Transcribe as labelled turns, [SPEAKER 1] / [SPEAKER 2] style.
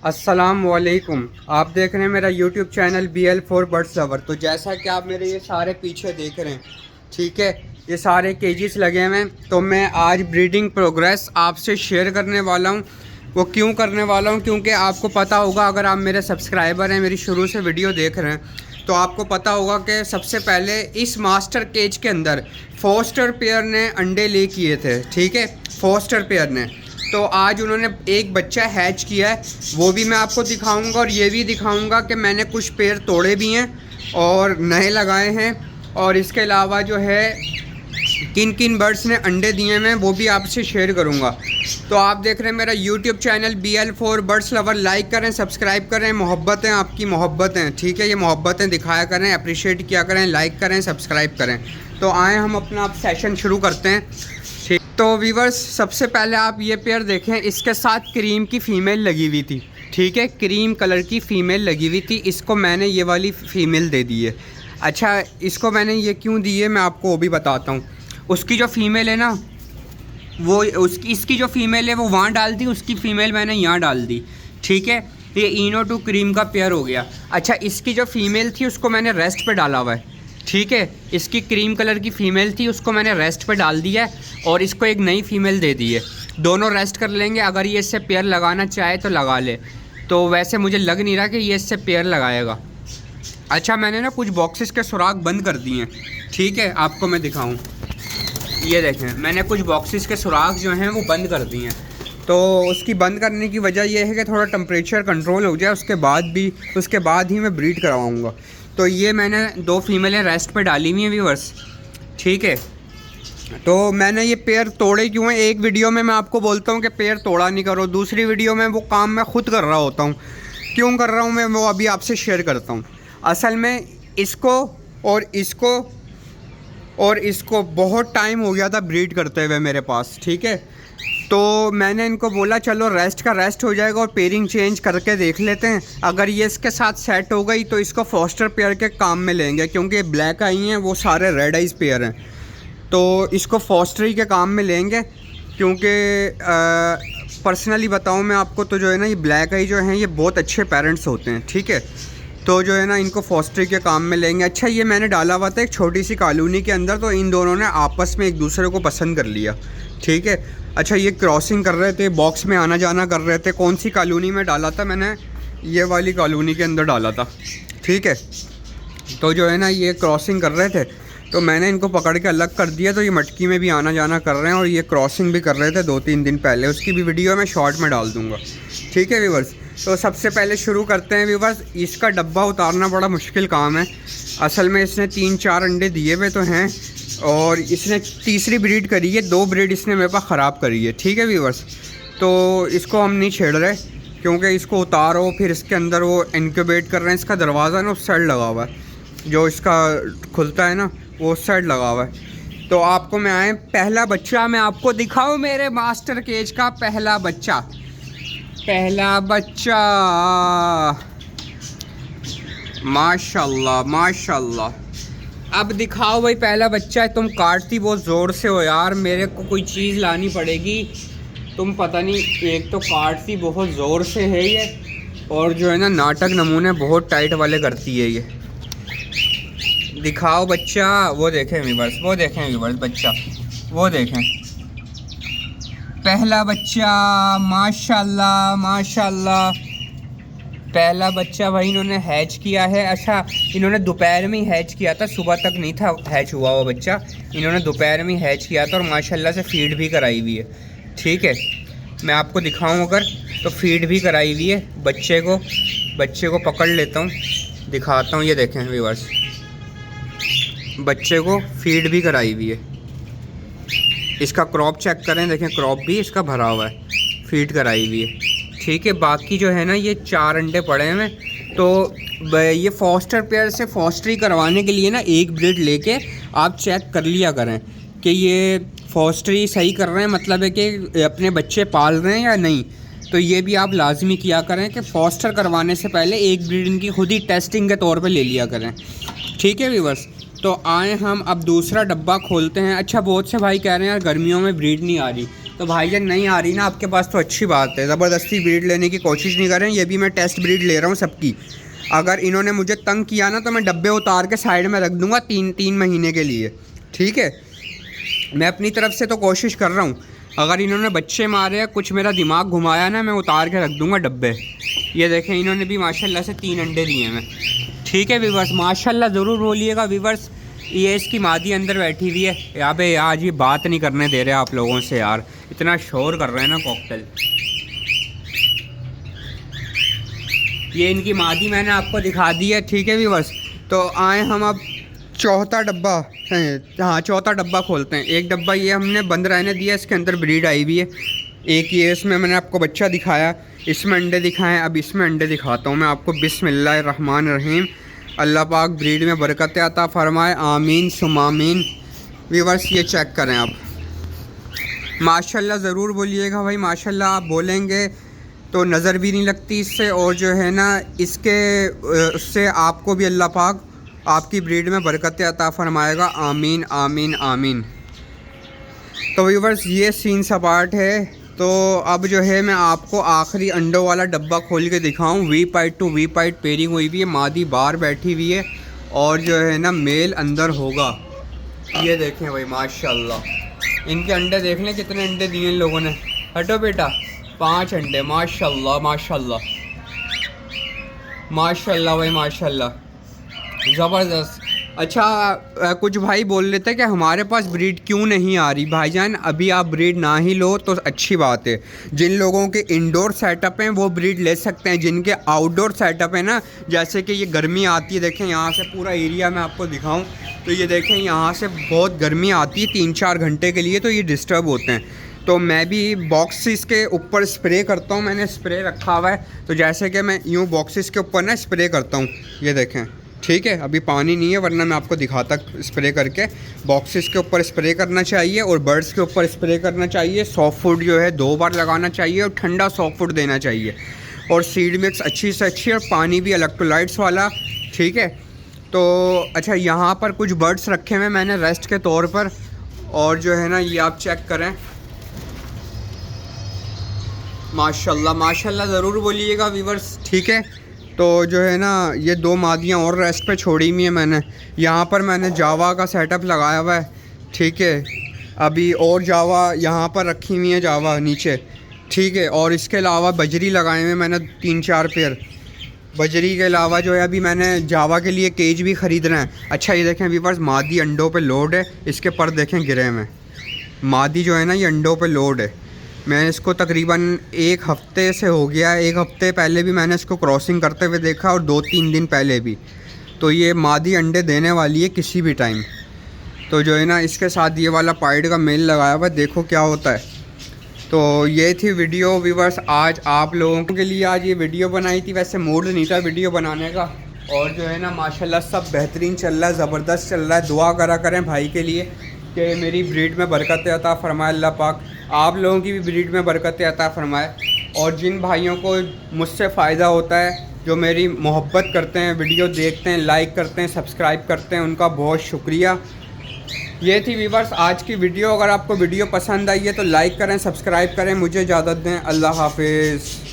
[SPEAKER 1] अस्सलाम वालेकुम। आप देख रहे हैं मेरा YouTube channel BL4 birds lover. तो जैसा कि आप मेरे ये सारे पीछे देख रहे हैं, ठीक है, ये सारे केजेस लगे हुए हैं। तो मैं आज ब्रीडिंग प्रोग्रेस आपसे शेयर करने वाला हूँ। वो क्यों करने वाला हूँ, क्योंकि आपको पता होगा, अगर आप मेरे सब्सक्राइबर हैं, मेरी शुरू से वीडियो देख रहे हैं, तो आपको पता होगा कि सबसे पहले इस मास्टर केज के अंदर फोस्टर पेयर ने अंडे ले किए थे। ठीक है, फोस्टर पेयर ने। तो आज उन्होंने एक बच्चा हैच किया है, वो भी मैं आपको दिखाऊंगा और ये भी दिखाऊंगा कि मैंने कुछ पेयर तोड़े भी हैं और नए लगाए हैं। और इसके अलावा जो है किन किन बर्ड्स ने अंडे दिए हैं वो भी आपसे शेयर करूंगा। तो आप देख रहे हैं मेरा YouTube channel BL4 birds lover. Like करें, सब्सक्राइब करें। मोहब्बतें आपकी मोहब्बतें, ठीक है, ये मोहब्बतें दिखाया करें, अप्रिशिएट किया करें, लाइक करें, सब्सक्राइब करें। तो आए हम अपना अब सेशन शुरू करते हैं। ठीक, तो व्यूवर्स, सबसे पहले आप ये पेयर देखें, इसके साथ क्रीम की फ़ीमेल लगी हुई थी। ठीक है, क्रीम कलर की फ़ीमेल लगी हुई थी। इसको मैंने ये वाली फ़ीमेल दे दी है। अच्छा, इसको मैंने ये क्यों दी है मैं आपको वो भी बताता हूँ। उसकी जो फ़ीमेल है ना, वो इसकी जो फ़ीमेल है वो वहाँ डाल दी, उसकी फ़ीमेल मैंने यहाँ डाल दी। ठीक है, ये इनो टू क्रीम का पेयर हो गया। अच्छा, इसकी जो फ़ीमेल थी उसको मैंने रेस्ट पे डाला हुआ है। ठीक है, इसकी क्रीम कलर की फ़ीमेल थी, उसको मैंने रेस्ट पे डाल दिया है और इसको एक नई फ़ीमेल दे दी है। दोनों रेस्ट कर लेंगे। अगर ये इससे पेयर लगाना चाहे तो लगा ले, तो वैसे मुझे लग नहीं रहा कि ये इससे पेयर लगाएगा। अच्छा, मैंने ना कुछ बॉक्सेस के सुराख बंद कर दिए हैं। ठीक है, आपको मैं दिखाऊँ, ये देखें, मैंने कुछ बॉक्सेस के सुराख जो हैं वो बंद कर दिए हैं। तो उसकी बंद करने की वजह यह है कि थोड़ा टेम्परेचर कंट्रोल हो जाए, उसके बाद ही मैं ब्रीड करवाऊँगा। तो ये मैंने दो फीमेलें रेस्ट पे डाली हुई हैं व्यूअर्स। ठीक है, तो मैंने ये पेयर तोड़े क्यों हैं, एक वीडियो में मैं आपको बोलता हूँ कि पेयर तोड़ा नहीं करो, दूसरी वीडियो में वो काम मैं खुद कर रहा होता हूँ। क्यों कर रहा हूँ मैं, वो अभी आपसे शेयर करता हूँ। असल में इसको और इसको बहुत टाइम हो गया था ब्रीड करते हुए मेरे पास। ठीक है, तो मैंने इनको बोला चलो रेस्ट का रेस्ट हो जाएगा और पेयरिंग चेंज करके देख लेते हैं। अगर ये इसके साथ सेट हो गई तो इसको फोस्टर पेयर के काम में लेंगे, क्योंकि ब्लैक आई हैं वो सारे रेड आइज पेयर हैं। तो इसको फोस्टरी के काम में लेंगे, क्योंकि पर्सनली बताऊं मैं आपको, तो जो है ना, ये ब्लैक आई जो हैं ये बहुत अच्छे पेरेंट्स होते हैं। ठीक है, तो जो है ना, इनको फोस्टरी के काम में लेंगे। अच्छा, ये मैंने डाला हुआ था एक छोटी सी कॉलोनी के अंदर, तो इन दोनों ने आपस में एक दूसरे को पसंद कर लिया। ठीक है, अच्छा, ये क्रॉसिंग कर रहे थे, बॉक्स में आना जाना कर रहे थे। कौन सी कॉलोनी में डाला था मैंने, ये वाली कॉलोनी के अंदर डाला था। ठीक है, तो जो है ना, ये क्रॉसिंग कर रहे थे, तो मैंने इनको पकड़ के अलग कर दिया। तो ये मटकी में भी आना जाना कर रहे हैं और ये क्रॉसिंग भी कर रहे थे 2-3 दिन पहले। उसकी भी वीडियो मैं शॉर्ट में डाल दूँगा। ठीक है व्यूवर्स, तो सबसे पहले शुरू करते हैं व्यूवर्स। इसका डब्बा उतारना बड़ा मुश्किल काम है। असल में इसने 3-4 अंडे दिए हुए तो हैं और इसने तीसरी ब्रीड करी है, 2 ब्रीड इसने मेरे पास ख़राब करी है। ठीक है व्यूवर्स, तो इसको हम नहीं छेड़ रहे, क्योंकि इसको उतारो फिर इसके अंदर वो इनक्यूबेट कर रहे हैं। इसका दरवाज़ा ना उस साइड लगा हुआ है, जो इसका खुलता है ना वो उस साइड लगा हुआ है। तो आपको मैं आए पहला बच्चा मैं आपको दिखाऊँ, मेरे मास्टर केज का पहला बच्चा माशाल्लाह माशाल्लाह। अब दिखाओ भाई, पहला बच्चा है। तुम काटती बहुत ज़ोर से हो यार, मेरे को कोई चीज़ लानी पड़ेगी। तुम पता नहीं, एक तो काटती बहुत ज़ोर से है ये, और जो है ना, नाटक नमूने बहुत टाइट वाले करती है ये। दिखाओ बच्चा, वो देखें व्यूअर्स, बच्चा, वो देखें, पहला बच्चा। माशाल्लाह माशाल्लाह, पहला बच्चा भाई इन्होंने हैच किया है। अच्छा, इन्होंने दोपहर में ही हैच किया था, सुबह तक नहीं था हैच हुआ वो बच्चा। इन्होंने दोपहर में हैच किया था और माशाल्लाह से फीड भी कराई हुई है। ठीक है, मैं आपको दिखाऊं अगर, तो फीड भी कराई हुई है। बच्चे को पकड़ लेता हूँ, दिखाता हूँ। ये देखें व्यूअर्स, बच्चे को फीड भी कराई हुई है। इसका क्रॉप चेक करें, देखें क्रॉप भी इसका भरा हुआ है, फीड कराई हुई है। ठीक है, बाकी जो है ना, ये 4 अंडे पड़े हैं। तो ये फोस्टर पेयर से फोस्टरी करवाने के लिए ना, एक ब्रीड लेके आप चेक कर लिया करें कि ये फोस्टरी सही कर रहे हैं, मतलब है कि अपने बच्चे पाल रहे हैं या नहीं। तो ये भी आप लाजमी किया करें कि फोस्टर करवाने से पहले एक ब्रीड इनकी खुद ही टेस्टिंग के तौर पे ले लिया करें। ठीक है व्यूअर्स, तो आए हम अब दूसरा डब्बा खोलते हैं। अच्छा, बहुत से भाई कह रहे हैं यार गर्मियों में ब्रीड नहीं आ रही। तो भाईजान नहीं आ रही ना आपके पास तो अच्छी बात है, ज़बरदस्ती ब्रीड लेने की कोशिश नहीं करें। ये भी मैं टेस्ट ब्रीड ले रहा हूँ सबकी। अगर इन्होंने मुझे तंग किया ना तो मैं डब्बे उतार के साइड में रख दूँगा 3 महीने के लिए, ठीक है। मैं अपनी तरफ से तो कोशिश कर रहा हूँ। अगर इन्होंने बच्चे मारे या कुछ मेरा दिमाग घुमाया ना, मैं उतार के रख दूँगा डब्बे। ये देखें, इन्होंने भी माशाल्लाह से 3 अंडे दिए हैं, ठीक है वीवर्स। माशाल्लाह ज़रूर बोलिएगा वीवर्स। ये इसकी मादी अंदर बैठी हुई है। यहाँ पे आज ये बात नहीं करने दे रहे आप लोगों से यार, इतना शोर कर रहे हैं ना कॉकटेल। ये इनकी मादी मैंने आपको दिखा दी है, ठीक है वीवर्स। तो आए हम अब चौथा डब्बा, हाँ चौथा डब्बा खोलते हैं। एक डब्बा ये हमने बंद रहने दिया, इसके अंदर ब्रीड आई हुई है। एक ये इसमें मैंने आपको बच्चा दिखाया, इसमें अंडे दिखाएं। अब इसमें अंडे दिखाता हूँ मैं आपको। बिस्मिल्लाहिर्रहमानिर्रहीम। अल्लाह पाक ब्रीड में बरकत अता फरमाए, आमीन सुमामीन। व्यूअर्स ये चेक करें आप, माशाल्लाह ज़रूर बोलिएगा भाई, माशाल्लाह आप बोलेंगे तो नज़र भी नहीं लगती इससे, और जो है ना इसके उससे आपको भी अल्लाह पाक आपकी ब्रीड में बरकत अता फरमाएगा, आमीन आमीन आमीन। तो व्यूअर्स ये सीन सपाट है। तो अब जो है मैं आपको आखिरी अंडों वाला डब्बा खोल के दिखाऊं। वी पाइट टू वी पाइट पेयरिंग हुई हुई है, मादी बाहर बैठी हुई है और जो है ना मेल अंदर होगा। ये देखें भाई माशाल्लाह, इनके अंडे देख लें कितने अंडे दिए इन लोगों ने। हटो बेटा, 5 अंडे, माशाल्लाह माशाल्लाह माशाल्लाह भाई माशाल्लाह, ज़बरदस्त। अच्छा कुछ भाई बोल रहे थे कि हमारे पास ब्रीड क्यों नहीं आ रही। भाईजान अभी आप ब्रीड ना ही लो तो अच्छी बात है। जिन लोगों के इंडोर सेटअप हैं वो ब्रीड ले सकते हैं, जिनके आउटडोर सेटअप है ना, जैसे कि ये गर्मी आती है, देखें यहाँ से पूरा एरिया मैं आपको दिखाऊं तो ये देखें यहाँ से बहुत गर्मी आती है 3-4 घंटे के लिए, तो ये डिस्टर्ब होते हैं। तो मैं भी बॉक्सेस के ऊपर स्प्रे करता हूँ, मैंने स्प्रे रखा हुआ है। तो जैसे कि मैं यूँ बॉक्सेस के ऊपर ना स्प्रे करता हूँ, ये देखें, ठीक है। अभी पानी नहीं है वरना मैं आपको दिखाता स्प्रे करके। बॉक्सेस के ऊपर स्प्रे करना चाहिए और बर्ड्स के ऊपर स्प्रे करना चाहिए। सॉफ्ट फूड जो है 2 बार लगाना चाहिए और ठंडा सॉफ्ट फूड देना चाहिए, और सीड मिक्स अच्छी से अच्छी, और पानी भी इलेक्ट्रोलाइट्स वाला, ठीक है। तो अच्छा यहाँ पर कुछ बर्ड्स रखे हुए मैंने रेस्ट के तौर पर, और जो है ना ये आप चेक करें, माशाल्लाह माशाल्लाह ज़रूर बोलिएगा व्यूअर्स, ठीक है। तो जो है ना ये 2 मादियाँ और रेस्ट पे छोड़ी हुई हैं मैंने। यहाँ पर मैंने जावा का सेटअप लगाया हुआ है, ठीक है। अभी और जावा यहाँ पर रखी हुई है, जावा नीचे, ठीक है। और इसके अलावा बजरी लगाए हुए मैंने 3-4 पेयर। बजरी के अलावा जो है अभी मैंने जावा के लिए केज भी ख़रीदना है। अच्छा ये देखें व्यूअर्स, मादी अंडों पे लोड है, इसके पर देखें गिरे में। मादी जो है ना ये अंडों पे लोड है। मैंने इसको तकरीबन 1 हफ़्ते से हो गया है। 1 हफ़्ते पहले भी मैंने इसको क्रॉसिंग करते हुए देखा और 2-3 दिन पहले भी। तो ये मादी अंडे देने वाली है किसी भी टाइम। तो जो है ना इसके साथ ये वाला पाइड का मेल लगाया हुआ, देखो क्या होता है। तो ये थी वीडियो व्यूअर्स, आज आप लोगों के लिए आज ये वीडियो बनाई थी। वैसे मूड नहीं था वीडियो बनाने का, और जो है ना माशाल्लाह सब बेहतरीन चल रहा है, ज़बरदस्त चल रहा है। दुआ करें भाई के लिए कि मेरी ब्रीड में बरकत अता फरमाए अल्लाह पाक, आप लोगों की भी ब्रीड में बरकत अता फरमाए। और जिन भाइयों को मुझसे फ़ायदा होता है, जो मेरी मोहब्बत करते हैं, वीडियो देखते हैं, लाइक करते हैं, सब्सक्राइब करते हैं, उनका बहुत शुक्रिया। ये थी व्यूअर्स आज की वीडियो। अगर आपको वीडियो पसंद आई है तो लाइक करें, सब्सक्राइब करें, मुझे इजाज़त दें। अल्लाह हाफिज़।